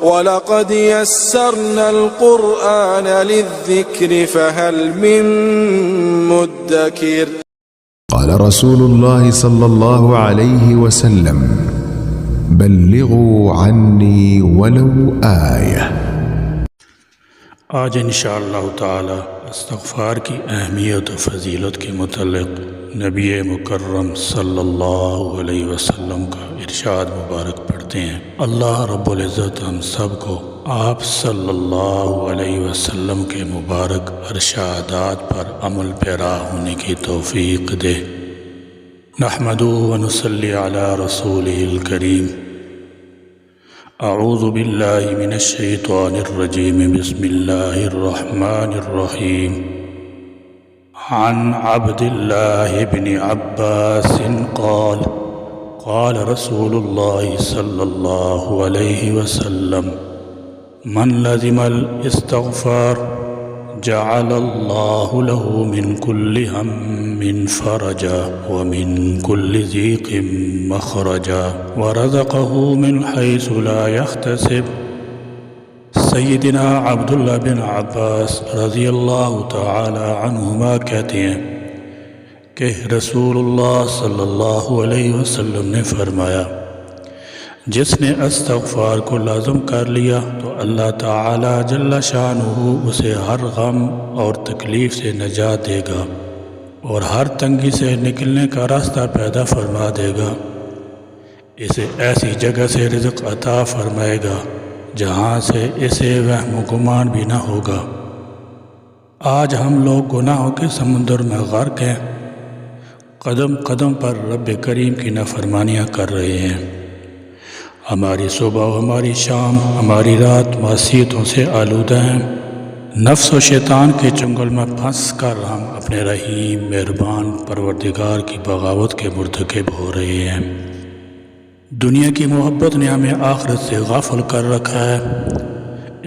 وَلَقَدْ يَسَّرْنَا الْقُرْآنَ لِلذِّكْرِ فَهَلْ مِن مُّدَّكِرٍ قال رسول الله صلى الله عليه وسلم بلغوا عني ولو آية۔ آج انشاءاللہ تعالی استغفار کی اہمیت و فضیلت کے متعلق نبی مکرم صلی اللہ علیہ وسلم کا ارشاد مبارک پڑھتے ہیں۔ اللہ رب العزت ہم سب کو آپ صلی اللہ علیہ وسلم کے مبارک ارشادات پر عمل پیرا ہونے کی توفیق دے۔ نحمدہ و نصلی علی رسولہ الکریم۔ اعوذ باللہ من الشیطان الرجیم، بسم اللہ الرحمن الرحیم۔ عن عبد اللہ بن عباس قال قال رسول اللہ صلی اللہ علیہ وسلم من لزم الاستغفار جعل اللہ له من كل هم فرجا ومن كل ضيق مخرجا ورزقه من حيث لا يحتسب۔ سیدنا عبداللہ بن عباس رضی اللہ تعالی عنہما کہتے ہیں کہ رسول اللہ صلی اللہ علیہ وسلم نے فرمایا، جس نے استغفار کو لازم کر لیا تو اللہ تعالی جل شانہ اسے ہر غم اور تکلیف سے نجات دے گا اور ہر تنگی سے نکلنے کا راستہ پیدا فرما دے گا۔ اسے ایسی جگہ سے رزق عطا فرمائے گا جہاں سے اسے وہم و گمان بھی نہ ہوگا۔ آج ہم لوگ گناہوں کے سمندر میں غرق ہیں، قدم قدم پر رب کریم کی نافرمانیاں کر رہے ہیں۔ ہماری صبح و ہماری شام، ہماری رات معصیتوں سے آلودہ ہیں۔ نفس و شیطان کے چنگل میں پھنس کر ہم اپنے رحیم مہربان پروردگار کی بغاوت کے مرتکب ہو رہے ہیں۔ دنیا کی محبت نے ہمیں آخرت سے غافل کر رکھا ہے۔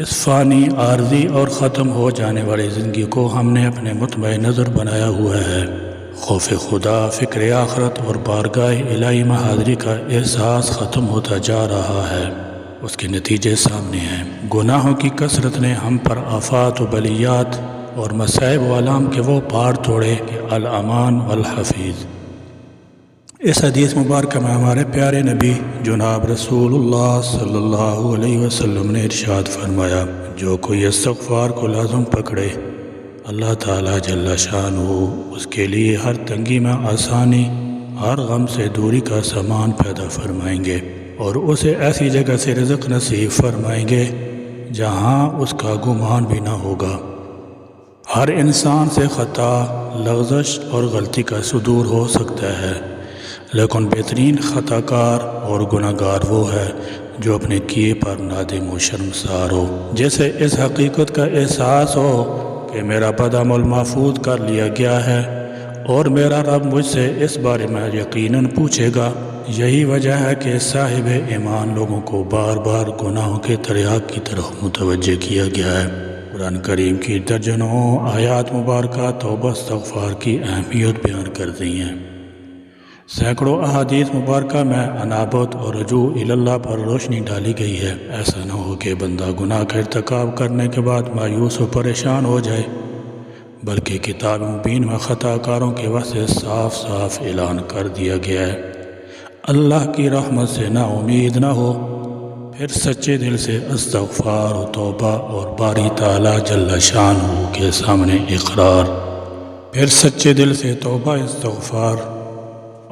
اس فانی، عارضی اور ختم ہو جانے والی زندگی کو ہم نے اپنے مطمع نظر بنایا ہوا ہے۔ خوف خدا، فکر آخرت اور بارگاہ الہی میں حاضری کا احساس ختم ہوتا جا رہا ہے۔ اس کے نتیجے سامنے ہیں۔ گناہوں کی کثرت نے ہم پر آفات و بلیات اور مصائب و آلام کے وہ پہاڑ توڑے کہ الامان والحفیظ۔ اس حدیث مبارکہ میں ہمارے پیارے نبی جناب رسول اللہ صلی اللہ علیہ وسلم نے ارشاد فرمایا، جو کوئی استغفار کو لازم پکڑے اللہ تعالیٰ جل شانہ اس کے لیے ہر تنگی میں آسانی، ہر غم سے دوری کا سامان پیدا فرمائیں گے اور اسے ایسی جگہ سے رزق نصیب فرمائیں گے جہاں اس کا گمان بھی نہ ہوگا۔ ہر انسان سے خطا، لغزش اور غلطی کا صدور ہو سکتا ہے، لیکن بہترین خطا کار اور گناہ گار وہ ہے جو اپنے کیے پر نادم و شرمسار ہو، جیسے اس حقیقت کا احساس ہو کہ میرا بد عمل محفوظ کر لیا گیا ہے اور میرا رب مجھ سے اس بارے میں یقیناً پوچھے گا۔ یہی وجہ ہے کہ صاحب ایمان لوگوں کو بار بار گناہوں کے تریاق کی طرف متوجہ کیا گیا ہے۔ قرآن کریم کی درجنوں آیات مبارکہ توبہ استغفار کی اہمیت بیان کرتی ہیں۔ سینکڑوں احادیث مبارکہ میں انابت اور رجوع اللہ پر روشنی ڈالی گئی ہے۔ ایسا نہ ہو کہ بندہ گناہ کا ارتکاب کرنے کے بعد مایوس و پریشان ہو جائے، بلکہ کتاب مبین میں خطا کاروں کے واسطے صاف صاف اعلان کر دیا گیا ہے۔ اللہ کی رحمت سے نا امید نہ ہو، پھر سچے دل سے استغفار و توبہ اور باری تعالیٰ جل شانہ کے سامنے اقرار، پھر سچے دل سے توبہ، استغفار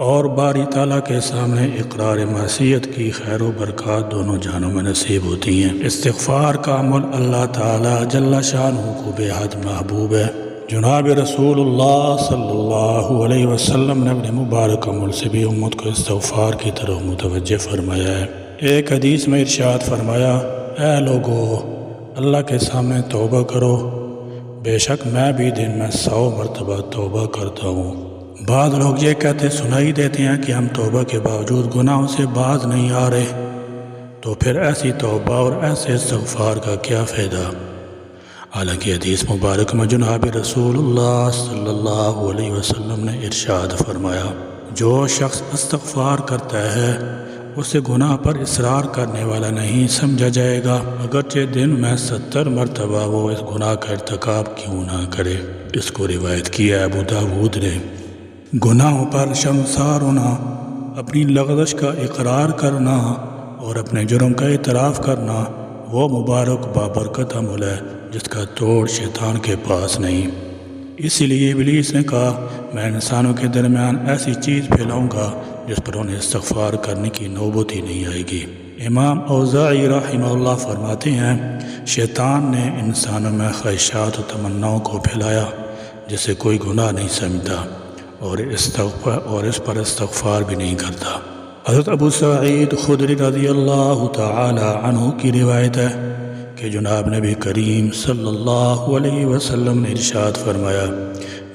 اور باری تعالیٰ کے سامنے اقرار معصیت کی خیر و برکات دونوں جہانوں میں نصیب ہوتی ہیں۔ استغفار کا عمل اللہ تعالیٰ جل شانہ کو بے حد محبوب ہے۔ جناب رسول اللہ صلی اللہ علیہ وسلم نے اپنے مبارک عمل سے بھی امت کو استغفار کی طرف متوجہ فرمایا ہے۔ ایک حدیث میں ارشاد فرمایا، اے لوگو، اللہ کے سامنے توبہ کرو، بے شک میں بھی دن میں 100 مرتبہ توبہ کرتا ہوں۔ بعض لوگ یہ کہتے سنائی دیتے ہیں کہ ہم توبہ کے باوجود گناہوں سے باز نہیں آ رہے، تو پھر ایسی توبہ اور ایسے استغفار کا کیا فائدہ؟ حالانکہ حدیث مبارک میں جناب رسول اللہ صلی اللہ علیہ وسلم نے ارشاد فرمایا، جو شخص استغفار کرتا ہے اسے گناہ پر اصرار کرنے والا نہیں سمجھا جائے گا، اگرچہ دن میں 70 مرتبہ وہ اس گناہ کا ارتکاب کیوں نہ کرے۔ اس کو روایت کیا ابو داود نے۔ گناہوں پر شرمسار ہونا، اپنی لغزش کا اقرار کرنا اور اپنے جرم کا اعتراف کرنا وہ مبارک بابرکت عمل ہے جس کا توڑ شیطان کے پاس نہیں۔ اسی لیے ابلیس نے کہا میں انسانوں کے درمیان ایسی چیز پھیلاؤں گا جس پر انہیں استغفار کرنے کی نوبت ہی نہیں آئے گی۔ امام اوزاعی رحمہ اللہ فرماتے ہیں شیطان نے انسانوں میں خواہشات و تمناؤں کو پھیلایا جسے کوئی گناہ نہیں سمجھتا اور اس پر استغفار بھی نہیں کرتا۔ حضرت ابو سعید خدری رضی اللہ تعالی عنہ کی روایت ہے کہ جناب نبی کریم صلی اللہ علیہ وسلم نے ارشاد فرمایا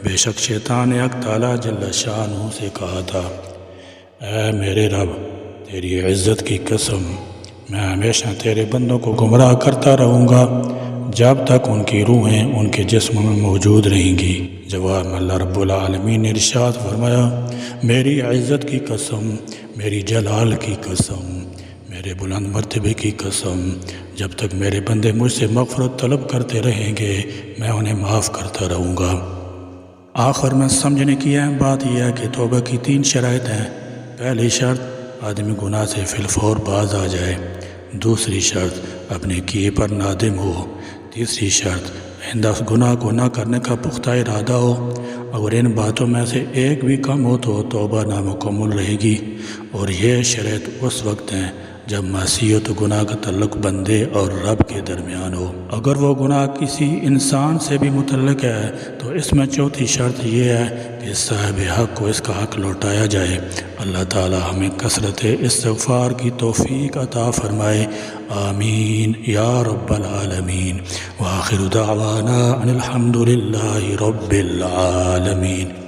بے شک شیطان نے حق تعالی جل شانہ سے کہا تھا اے میرے رب تیری عزت کی قسم میں ہمیشہ تیرے بندوں کو گمراہ کرتا رہوں گا جب تک ان کی روحیں ان کے جسم میں موجود رہیں گی۔ جواب میں اللہ رب العالمین نے ارشاد فرمایا میری عزت کی قسم، میری جلال کی قسم، میرے بلند مرتبے کی قسم، جب تک میرے بندے مجھ سے مغفرت طلب کرتے رہیں گے میں انہیں معاف کرتا رہوں گا۔ آخر میں سمجھنے کی اہم بات یہ ہے کہ توبہ کی 3 شرائط ہیں۔ پہلی شرط آدمی گناہ سے فی الفور باز آ جائے، دوسری شرط اپنے کیے پر نادم ہو، تیسری شرط آئندہ اس گناہ کو نہ کرنے کا پختہ ارادہ ہو۔ اگر ان باتوں میں سے ایک بھی کم ہو تو توبہ نامکمل رہے گی، اور یہ شرط اس وقت ہیں جب معصیت و گناہ کا تعلق بندے اور رب کے درمیان ہو۔ اگر وہ گناہ کسی انسان سے بھی متعلق ہے تو اس میں چوتھی شرط یہ ہے کہ صاحب حق کو اس کا حق لوٹایا جائے۔ اللہ تعالی ہمیں کثرت استغفار کی توفیق عطا فرمائے، آمین یا رب العالمین۔ وآخر دعوانا ان الحمد للہ رب العالمین۔